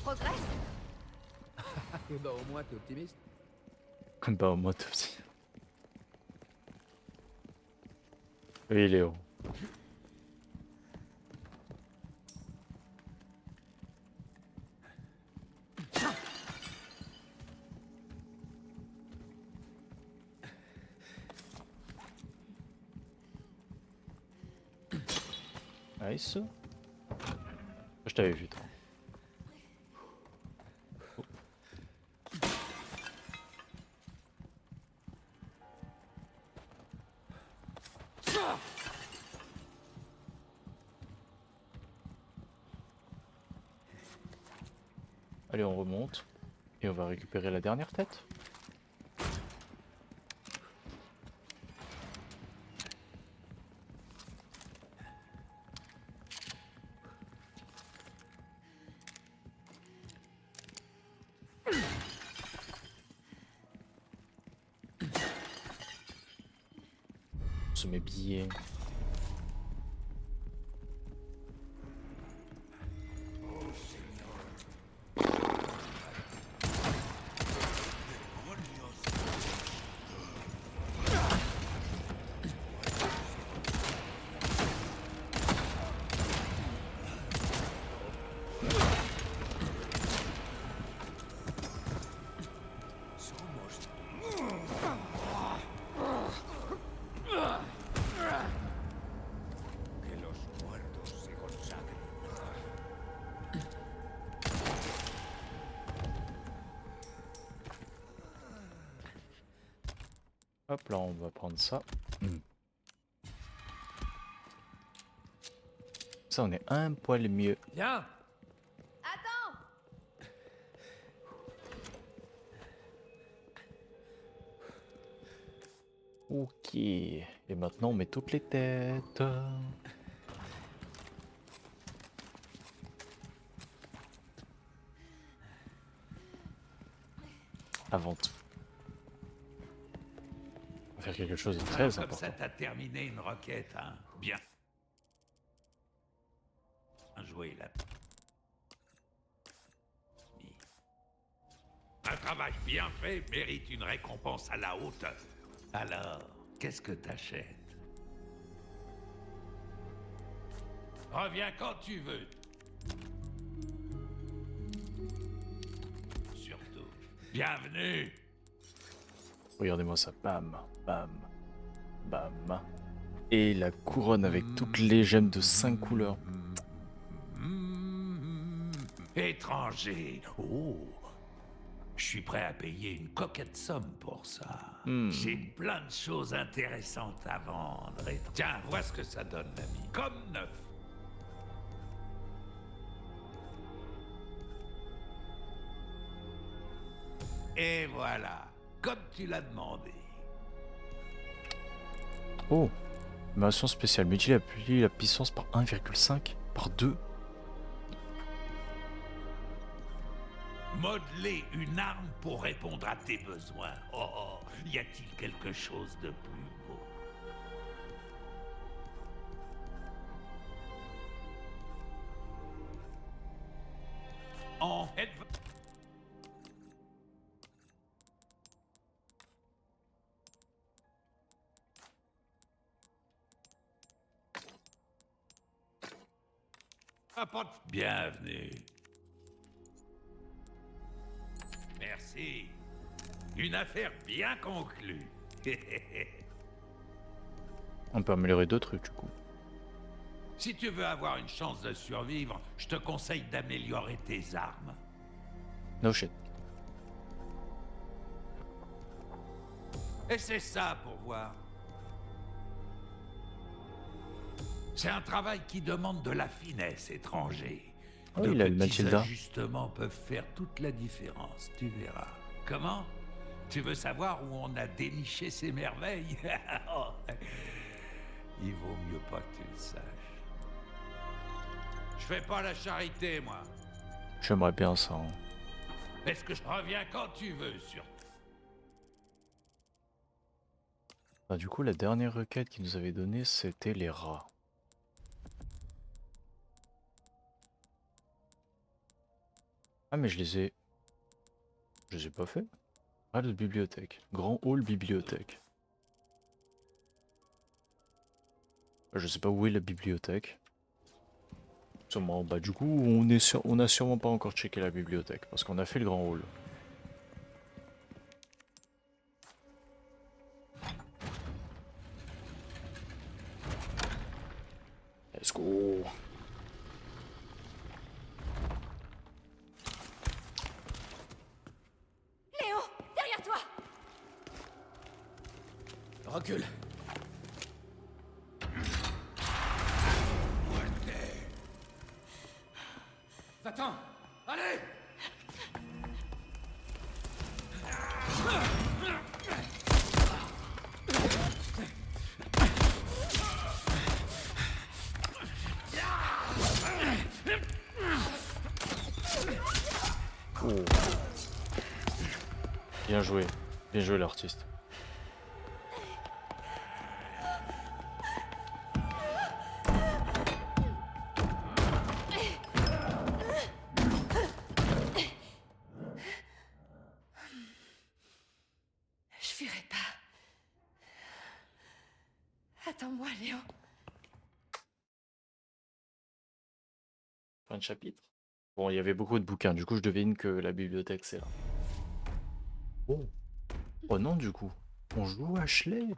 S4: Progresse.
S2: Et bah au moins t'es optimiste.
S1: Bah au moins aussi. Oui, Léo. Nice. Je t'avais vu, toi. Allez, on remonte. Et on va récupérer la dernière tête. On se met bien. Hop là, on va prendre ça. Ça, on est un poil mieux.
S2: Viens!
S4: Attends.
S1: Ok. Et maintenant, on met toutes les têtes. Avant tout. On va faire quelque chose de très
S5: Comme
S1: important.
S5: ça, t'as terminé une requête, hein? Bien. Joué là. Un travail bien fait mérite une récompense à la hauteur. Alors, qu'est-ce que t'achètes? Reviens quand tu veux. Surtout, Bienvenue.
S1: Regardez-moi ça. Bam, bam, bam. Et la couronne avec toutes les gemmes de 5 couleurs.
S5: Étranger. Oh. Je suis prêt à payer une coquette somme pour ça. J'ai plein de choses intéressantes à vendre. Tiens, vois ce que ça donne, l'ami. Comme neuf. Et voilà, comme tu l'as demandé.
S1: Oh, animation spéciale. Multiplie la puissance par 1,5 par 2.
S5: Modeler une arme pour répondre à tes besoins. Oh, y a-t-il quelque chose de plus beau? En Bienvenue. Merci. Une affaire bien conclue.
S1: On peut améliorer d'autres trucs du coup.
S5: Si tu veux avoir une chance de survivre, je te conseille d'améliorer tes armes.
S1: No shit.
S5: Et c'est ça pour voir. C'est un travail qui demande de la finesse, étranger.
S1: Oh,
S5: De
S1: il a le
S5: petits
S1: Mathilda.
S5: ajustements peuvent faire toute la différence, tu verras. Comment? Tu veux savoir où on a déniché ces merveilles? Oh, il vaut mieux pas que tu le saches. Je fais pas la charité, moi.
S1: J'aimerais bien ça. Hein.
S5: Est-ce que je reviens quand tu veux, surtout?
S1: Bah, du coup, la dernière requête qu'ils nous avait donnée, c'était les rats. Ah, mais je les ai pas fait. Ah, de bibliothèque. Grand hall bibliothèque. Je sais pas où est la bibliothèque. Sûrement, bah du coup, on a sûrement pas encore checké la bibliothèque, parce qu'on a fait le grand hall. Let's go.
S4: Léon, derrière toi!
S2: Recule. Va-t'en. Allez.
S1: Oh. Bien joué l'artiste.
S4: Je fuirai pas. Attends-moi, Léon.
S1: Fin de chapitre. Bon, il y avait beaucoup de bouquins, du coup je devine que la bibliothèque c'est là. Oh. Oh non, du coup. On joue Ashley.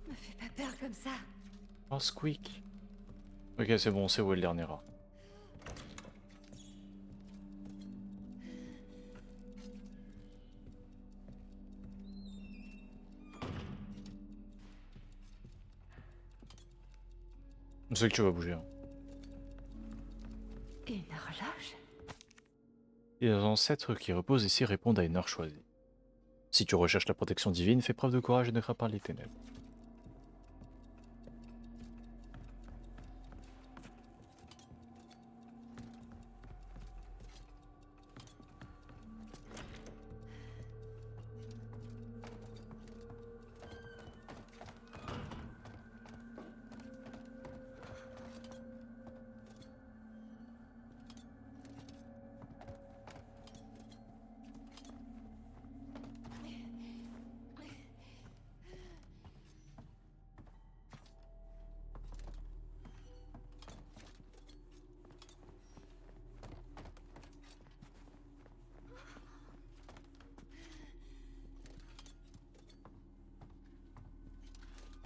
S4: Me fais pas peur comme ça.
S1: Oh, Squeak. Ok, c'est bon, on sait où est le dernier rat. On sait que tu vas bouger. Hein.
S4: Une horloge?
S1: Les ancêtres qui reposent ici répondent à une heure choisie. Si tu recherches la protection divine, fais preuve de courage et ne crains pas les ténèbres.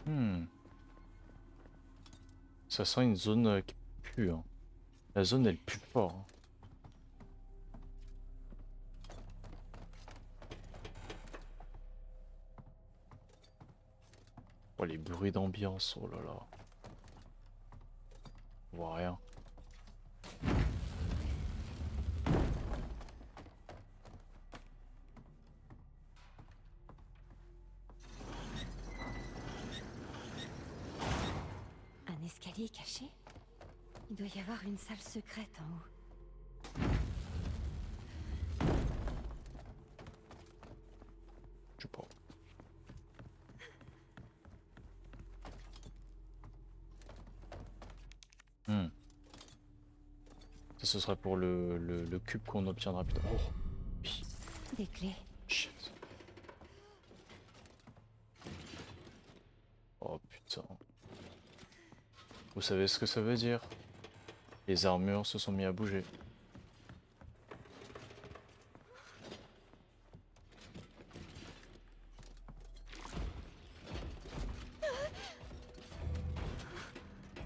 S1: Hmm. Ça sent une zone qui pue. Hein. La zone elle pue fort. Hein. Oh les bruits d'ambiance, oh là là. On voit rien.
S4: Un escalier caché? Il doit y avoir une salle secrète en haut.
S1: Je sais pas. Hmm. Ça ce serait pour le cube qu'on obtiendra plus tard. Oh oui.
S4: Des clés.
S1: Shit. Oh putain. Vous savez ce que ça veut dire? Les armures se sont mis à bouger.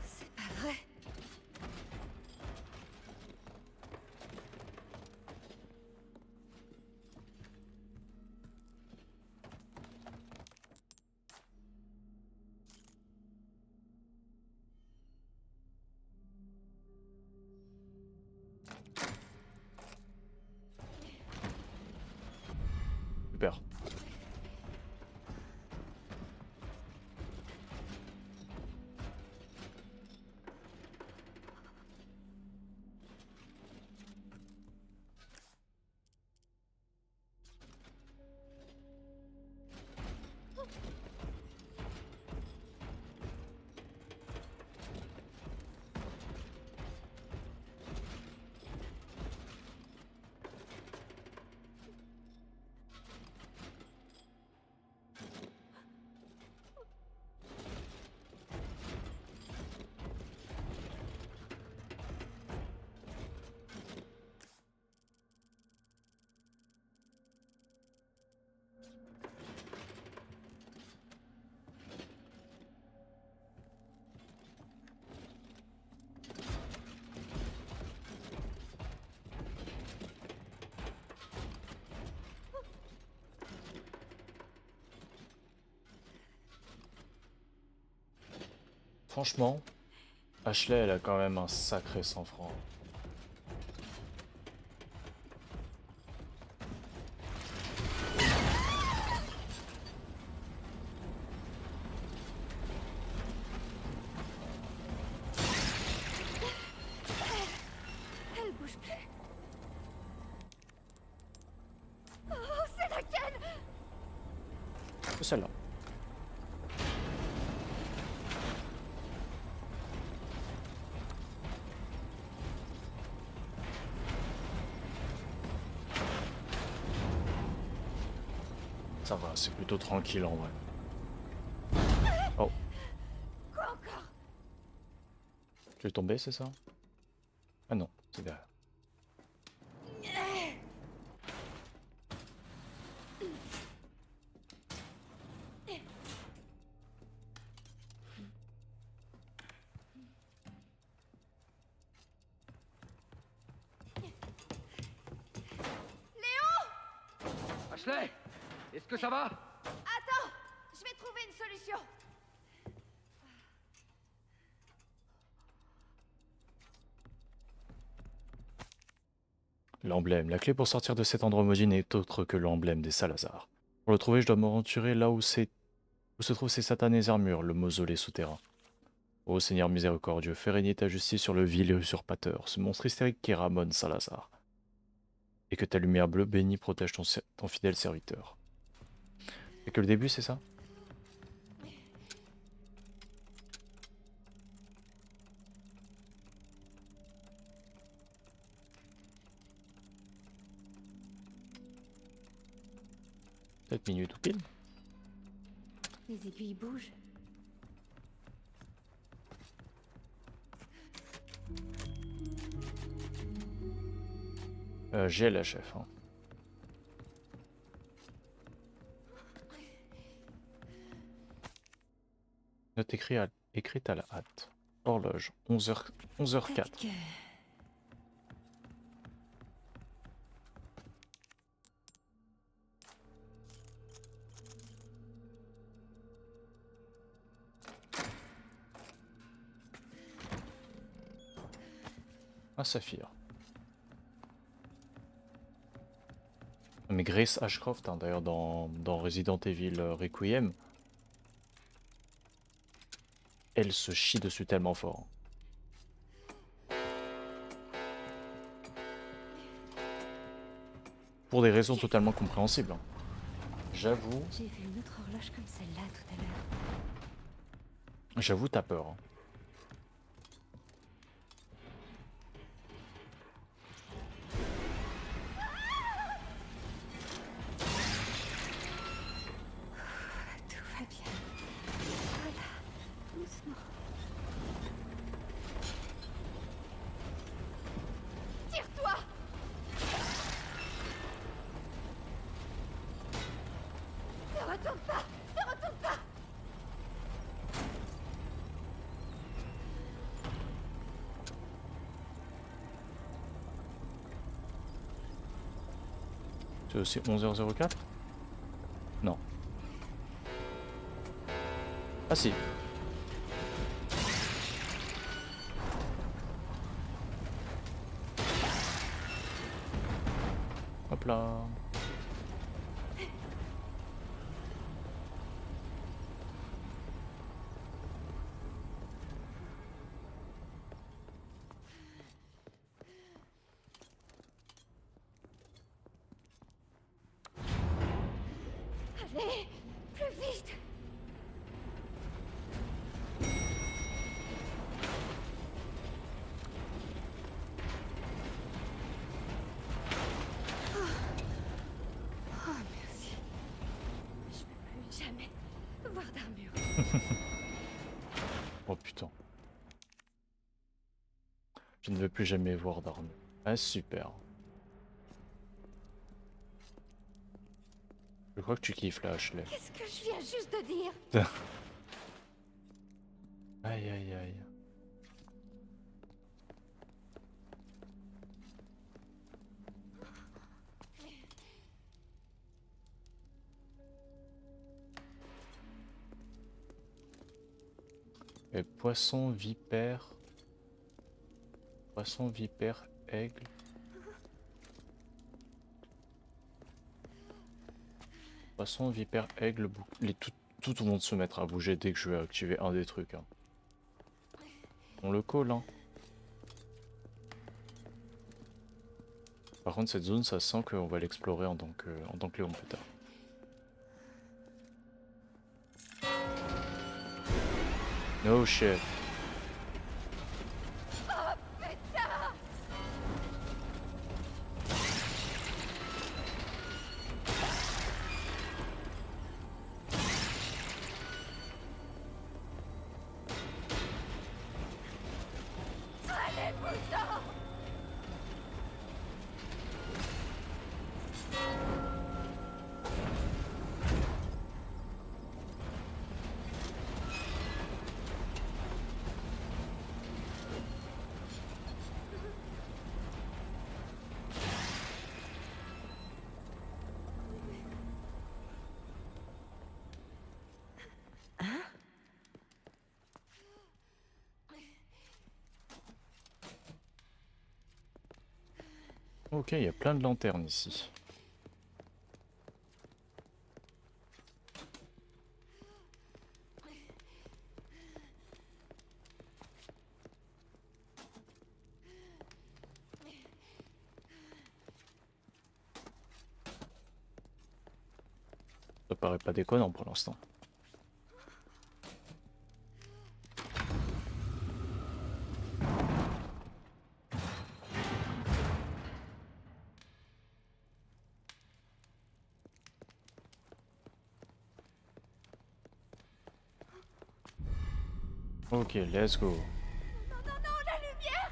S4: C'est pas vrai.
S1: Super. Franchement, Ashley elle a quand même un sacré sang-froid.
S4: Elle bouge plus. Oh, c'est laquelle?
S1: C'est celle-là. Ça va, c'est plutôt tranquille en vrai. Oh,
S4: Quoi encore?
S1: tu es tombé, c'est ça? Ah non, c'est derrière.
S2: Ashley, est-ce que ça va?
S4: Attends, je vais trouver une solution.
S1: L'emblème. La clé pour sortir de cet endroit maudit n'est autre que l'emblème des Salazar. Pour le trouver, je dois m'aventurer là où se trouvent ces satanées armures, le mausolée souterrain. Ô Seigneur miséricordieux, fais régner ta justice sur le vil usurpateur, ce monstre hystérique qui est Ramon Salazar. Et que ta lumière bleue bénie protège ton fidèle serviteur. C'est que le début, c'est ça? Peut-être minute ou pile?
S4: Les aiguilles bougent.
S1: J'ai la chef. Hein. Note écrite à la hâte. Horloge, 11h04.
S4: Peut-être que...
S1: Ah, Saphir. Mais Grace Ashcroft, hein, d'ailleurs, dans Resident Evil Requiem, elle se chie dessus tellement fort. Pour des raisons totalement compréhensibles. Hein. J'avoue,
S4: J'ai vu une autre horloge comme celle-là tout à l'heure.
S1: j'avoue, t'as peur. Hein.
S4: Tout va bien. Voilà, doucement. Tire-toi! Te retourne pas! Te retourne pas!
S1: C'est aussi 11h04? Non. Ah si. Hop là.
S4: Allez, plus vite! Oh, merci. Je ne peux plus jamais voir d'armure.
S1: Oh putain. Je ne veux plus jamais voir d'armes. Ah super. Je crois que tu kiffes là, Ashley.
S4: Qu'est-ce que je viens juste de dire?
S1: Aïe aïe aïe. Et poisson, vipère. Poisson, vipère, aigle. Poisson, vipère, aigle. Tout le monde se mettra à bouger dès que je vais activer un des trucs. Hein. On le colle, hein. Par contre, cette zone, ça sent qu'on va l'explorer en tant que Léon plus tard. No shit. Ok, il y a plein de lanternes ici. Ça paraît pas déconnant pour l'instant. Ok, let's go.
S4: Non, non, non, la lumière!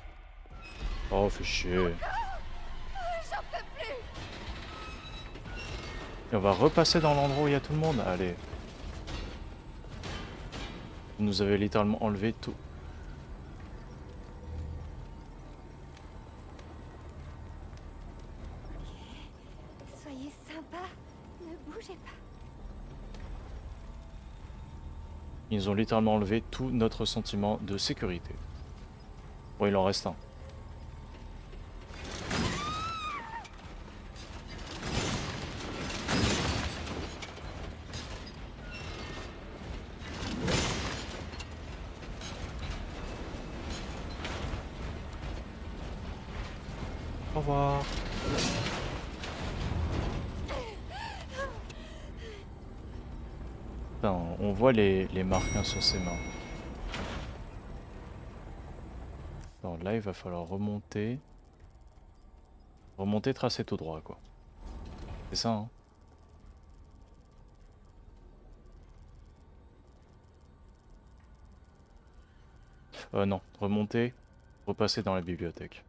S1: Oh, fais chier.
S4: J'en peux plus!
S1: Et on va repasser dans l'endroit où il y a tout le monde. Allez. Vous nous avez littéralement enlevé tout.
S4: Soyez sympa, ne bougez pas.
S1: Ils nous ont littéralement enlevé tout notre sentiment de sécurité. Bon, il en reste un. Au revoir. Putain, on voit les marques hein, sur ses mains. Alors là, il va falloir remonter. Remonter, tracer tout droit, quoi. C'est ça, hein. Non, remonter, repasser dans la bibliothèque.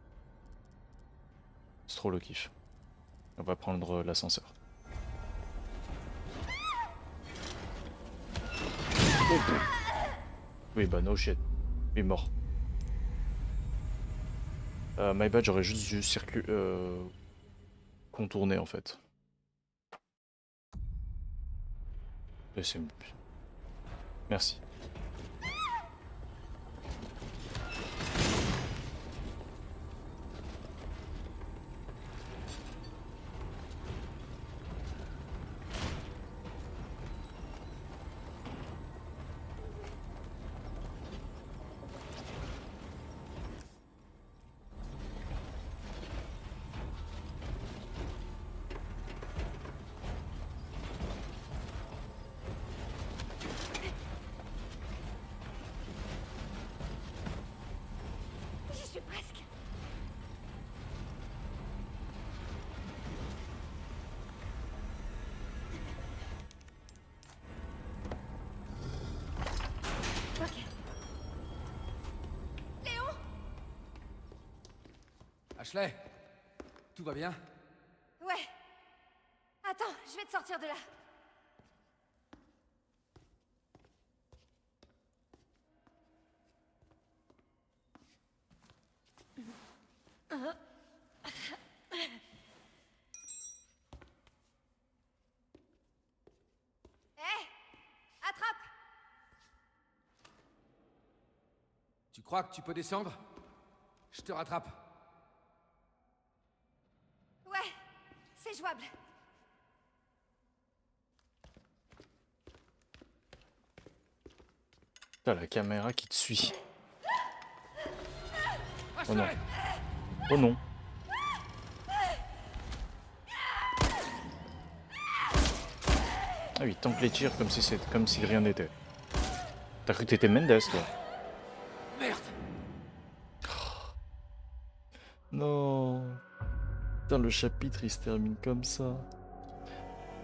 S1: C'est trop le kiff. On va prendre l'ascenseur. Oui, bah no shit. Il est mort. My bad, j'aurais juste dû contourner en fait. Laissez-moi. Merci.
S4: J'y suis presque. Ok. Léon!
S2: Ashley, tout va bien?
S4: Ouais. Attends, je vais te sortir de là. Hé! Attrape!
S2: Tu crois que tu peux descendre? Je te rattrape.
S4: Ouais, c'est jouable.
S1: Putain, la caméra qui te suit. Oh
S2: Ashley!
S1: non. Oh non. Ah oui, tank les tirs comme si rien n'était. T'as cru que t'étais Mendes, toi?
S2: Merde!
S1: Non. Putain, le chapitre il se termine comme ça.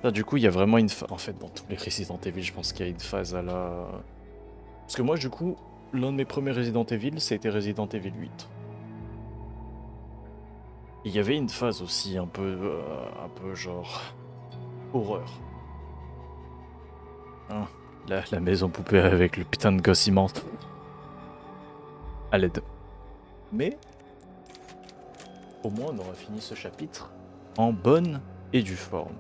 S1: Là, du coup, il y a vraiment une phase. En fait, dans tous les Resident Evil, je pense qu'il y a une phase à la. Parce que moi, du coup, l'un de mes premiers Resident Evil, c'était Resident Evil 8. Il y avait une phase aussi un peu genre horreur. Hein, la maison poupée avec le putain de gosse immense. À l'aide. Mais au moins on aura fini ce chapitre en bonne et due forme.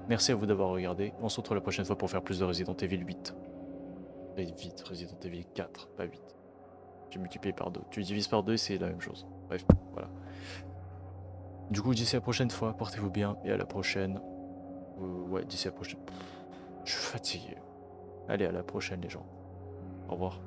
S1: Merci à vous d'avoir regardé. On se retrouve la prochaine fois pour faire plus de Resident Evil 8. Vite, Resident Evil 4, pas 8. J'ai multiplié par 2. Tu divises par 2 et c'est la même chose. Bref, voilà. Du coup, d'ici à la prochaine fois, portez-vous bien et à la prochaine. Ouais, d'ici à la prochaine. Je suis fatigué. Allez, à la prochaine les gens. Au revoir.